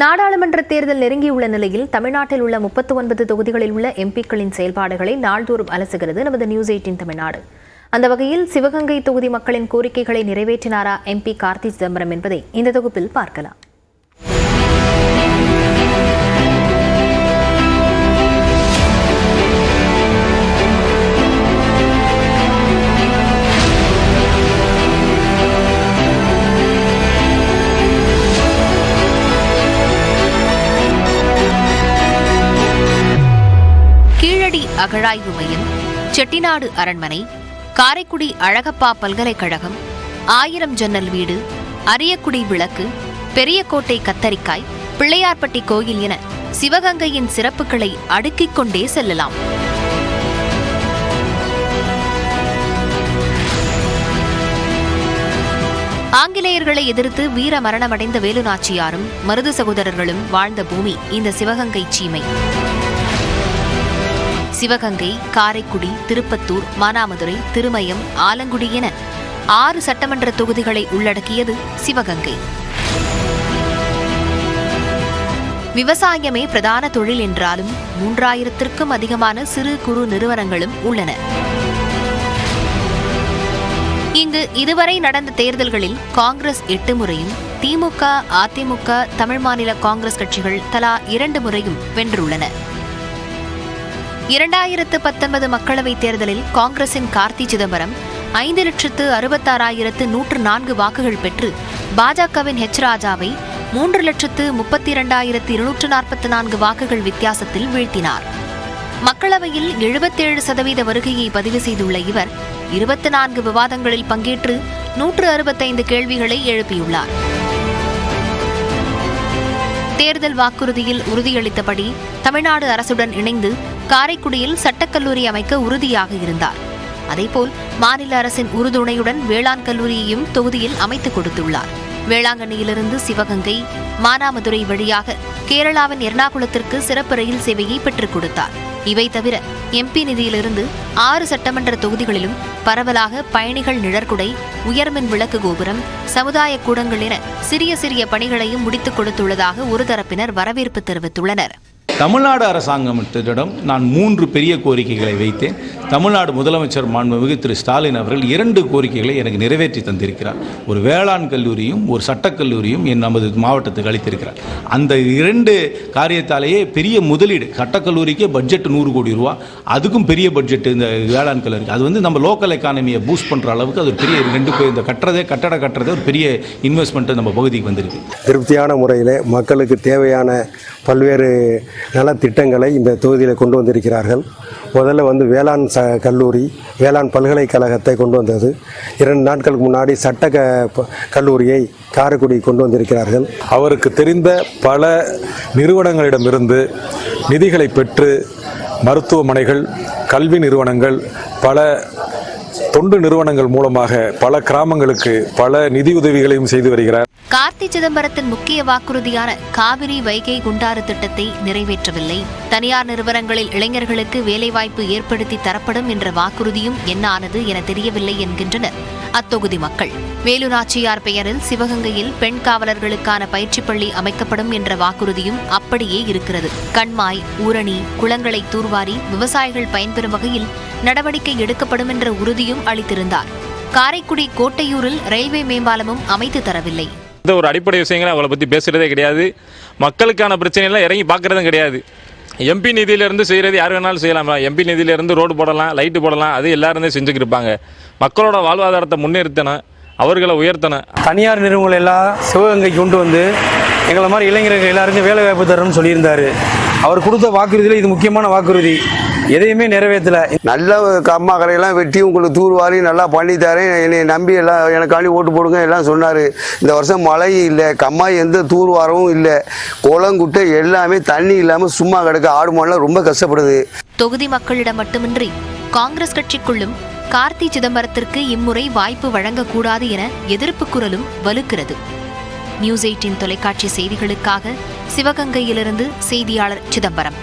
நாடாளுமன்ற தேர்தல் நெருங்கியுள்ள நிலையில் தமிழ்நாட்டில் உள்ள 39 தொகுதிகளில் உள்ள எம்பிக்களின் செயல்பாடுகளை நாள்தோறும் அலசுகிறது நமது நியூஸ் 18 தமிழ்நாடு. அந்த வகையில் சிவகங்கை தொகுதி மக்களின் கோரிக்கைகளை நிறைவேற்றினாரா எம்பி கார்த்தி சிதம்பரம் என்பதை இந்த தொகுப்பில் பார்க்கலாம். அகழாய்வு மையம், செட்டிநாடு அரண்மனை, காரைக்குடி அழகப்பா பல்கலைக்கழகம், 1000 ஜன்னல் வீடு, அரியக்குடி விளக்கு, பெரியகோட்டை கத்தரிக்காய், பிள்ளையார்பட்டி கோயில் என சிவகங்கையின் சிறப்புகளை அடுக்கிக் கொண்டே செல்லலாம். ஆங்கிலேயர்களை எதிர்த்து வீர மரணமடைந்த வேலுநாச்சியாரும் மருது சகோதரர்களும் வாழ்ந்த பூமி இந்த சிவகங்கை சீமை. சிவகங்கை, காரைக்குடி, திருப்பத்தூர், மானாமதுரை, திருமயம், ஆலங்குடி என 6 சட்டமன்ற தொகுதிகளை உள்ளடக்கியது சிவகங்கை. விவசாயமே பிரதான தொழில் என்றாலும் 3000த்திற்கும் அதிகமான சிறு குறு நிறுவனங்களும் உள்ளன. இங்கு இதுவரை நடந்த தேர்தல்களில் காங்கிரஸ் 8 முறையும், திமுக, அதிமுக, தமிழ் மாநில காங்கிரஸ் கட்சிகள் தலா 2 முறையும் வென்றுள்ளன. 2019 மக்களவைத் தேர்தலில் காங்கிரசின் கார்த்தி சிதம்பரம் 5,66,104 வாக்குகள் பெற்று பாஜகவின் ராஜாவை 3,32,244 வாக்குகள் வித்தியாசத்தில் வீழ்த்தினார். மக்களவையில் 77% வருகையை பதிவு செய்துள்ள இவர் 24 விவாதங்களில் பங்கேற்று 165 கேள்விகளை எழுப்பியுள்ளார். தேர்தல் வாக்குறுதியில் உறுதியளித்தபடி தமிழ்நாடு அரசுடன் இணைந்து காரைக்குடியில் சட்டக்கல்லூரி அமைக்க உறுதியாக இருந்தார். அதேபோல் மாநில அரசின் உறுதுணையுடன் வேளாண் கல்லூரியையும் தொகுதியில் அமைத்துக் கொடுத்துள்ளார். வேளாங்கண்ணியிலிருந்து சிவகங்கை, மானாமதுரை வழியாக கேரளாவின் எர்ணாகுளத்திற்கு சிறப்பு ரயில் சேவையை பெற்றுக் கொடுத்தார். இவை தவிர எம்பி நிதியிலிருந்து 6 சட்டமன்ற தொகுதிகளிலும் பரவலாக பயணிகள் நிழற்குடை, உயர்மின் விளக்கு கோபுரம், சமுதாய கூடங்கள் என சிறிய சிறிய பணிகளையும் முடித்துக் கொடுத்துள்ளதாக ஒரு தரப்பினர் வரவேற்பு தெரிவித்துள்ளனர். தமிழ்நாடு அரசாங்கத்திடம் நான் 3 பெரிய கோரிக்கைகளை வைத்தேன். தமிழ்நாடு முதலமைச்சர் மாண்புமிகு திரு ஸ்டாலின் அவர்கள் 2 கோரிக்கைகளை எனக்கு நிறைவேற்றி தந்திருக்கிறார். ஒரு வேளாண் கல்லூரியும் ஒரு சட்டக்கல்லூரியும் நமது மாவட்டத்துக்கு அளித்திருக்கிறார். அந்த 2 காரியத்தாலேயே பெரிய முதலீடு. சட்டக்கல்லூரிக்கே பட்ஜெட் 100 கோடி ரூபா, அதுக்கும் பெரிய பட்ஜெட் இந்த வேளாண் கல்லூரிக்கு. அது நம்ம லோக்கல் எக்கானமியை பூஸ்ட் பண்ணுற அளவுக்கு அது பெரிய 2 இந்த கட்டடத்தை ஒரு பெரிய இன்வெஸ்ட்மெண்ட் நம்ம பகுதிக்கு வந்திருக்கு. திருப்தியான முறையில் மக்களுக்கு தேவையான பல்வேறு நலத்திட்டங்களை இந்த தொகுதியில் கொண்டு வந்திருக்கிறார்கள். முதல்ல வேளாண் கல்லூரி, வேளாண் பல்கலைக்கழகத்தை கொண்டு வந்தது. 2 நாட்களுக்கு முன்னாடி சட்ட கல்லூரியை காரைக்குடி கொண்டு வந்திருக்கிறார்கள். அவருக்கு தெரிந்த பல நிறுவனங்களிடமிருந்து நிதிகளை பெற்று மருத்துவமனைகள், கல்வி நிறுவனங்கள், பல தொண்டு நிறுவனங்கள் மூலமாக பல கிராமங்களுக்கு பல நிதியுதவிகளையும் செய்து வருகிறார். கார்த்தி சிதம்பரத்தின் முக்கிய வாக்குறுதியான காவிரி வைகை குண்டாறு திட்டத்தை நிறைவேற்றவில்லை. தனியார் நிறுவனங்களில் இளைஞர்களுக்கு வேலைவாய்ப்பு ஏற்படுத்தி தரப்படும் என்ற வாக்குறுதியும் என்ன ஆனது என தெரியவில்லை என்கின்றனர் அத்தொகுதி மக்கள். வேலுநாச்சியார் பெயரில் சிவகங்கையில் பெண் காவலர்களுக்கான பயிற்சி பள்ளி அமைக்கப்படும் என்ற வாக்குறுதியும் அப்படியே இருக்கிறது. கண்மாய், ஊரணி, குளங்களை தூர்வாரி விவசாயிகள் பயன்பெறும் வகையில் நடவடிக்கை எடுக்கப்படும் என்ற உறுதியும் அளித்திருந்தார். காரைக்குடி கோட்டையூரில் ரயில்வே மேம்பாலமும் அமைத்து தரவில்லை. இந்த ஒரு அடிப்படை விஷயங்களை அவளை பற்றி பேசுகிறதே கிடையாது. மக்களுக்கான பிரச்சனைலாம் இறங்கி பார்க்குறதும் கிடையாது. எம்பி நிதியிலேருந்து செய்கிறது யார் வேணாலும் செய்யலாமா? எம்பி நிதியிலேருந்து ரோடு போடலாம், லைட்டு போடலாம், அது எல்லாருமே செஞ்சுக்கிட்டு இருப்பாங்க. மக்களோட வாழ்வாதாரத்தை முன்னிறுத்தணும், அவர்களை உயர்த்தணும். தனியார் நிறுவனங்கள் எல்லாம் சிவகங்கைக்கு கொண்டு வந்து எங்களை மாதிரி இளைஞர்கள் எல்லாருக்கும் வேலை வாய்ப்பு தரணும்னு சொல்லியிருந்தார். அவர் கொடுத்த வாக்குறுதியில் இது முக்கியமான வாக்குறுதி. எதையுமே நிறைவேற்றல. நல்ல அம்மா கரையெல்லாம் வெட்டி உங்களுக்கு தூர்வாரி நல்லா பண்ணி தரேன், என்னை நம்பி எல்லாம் எனக்காண்டி ஓட்டு போடுங்க எல்லாம் சொன்னார். இந்த வருஷம் மழை இல்லை, கம்மாய் எந்த தூர்வாரமும் இல்லை, குளங்குட்டை எல்லாமே தண்ணி இல்லாமல் சும்மா கிடக்க. ஆடு மாடெல்லாம் ரொம்ப கஷ்டப்படுது. தொகுதி மக்களிடம் மட்டுமின்றி காங்கிரஸ் கட்சிக்குள்ளும் கார்த்தி சிதம்பரத்திற்கு இம்முறை வாய்ப்பு வழங்கக்கூடாது என எதிர்ப்பு குரலும் வலுக்கிறது. நியூஸ் 18 தொலைக்காட்சி செய்திகளுக்காக சிவகங்கையிலிருந்து செய்தியாளர் சிதம்பரம்.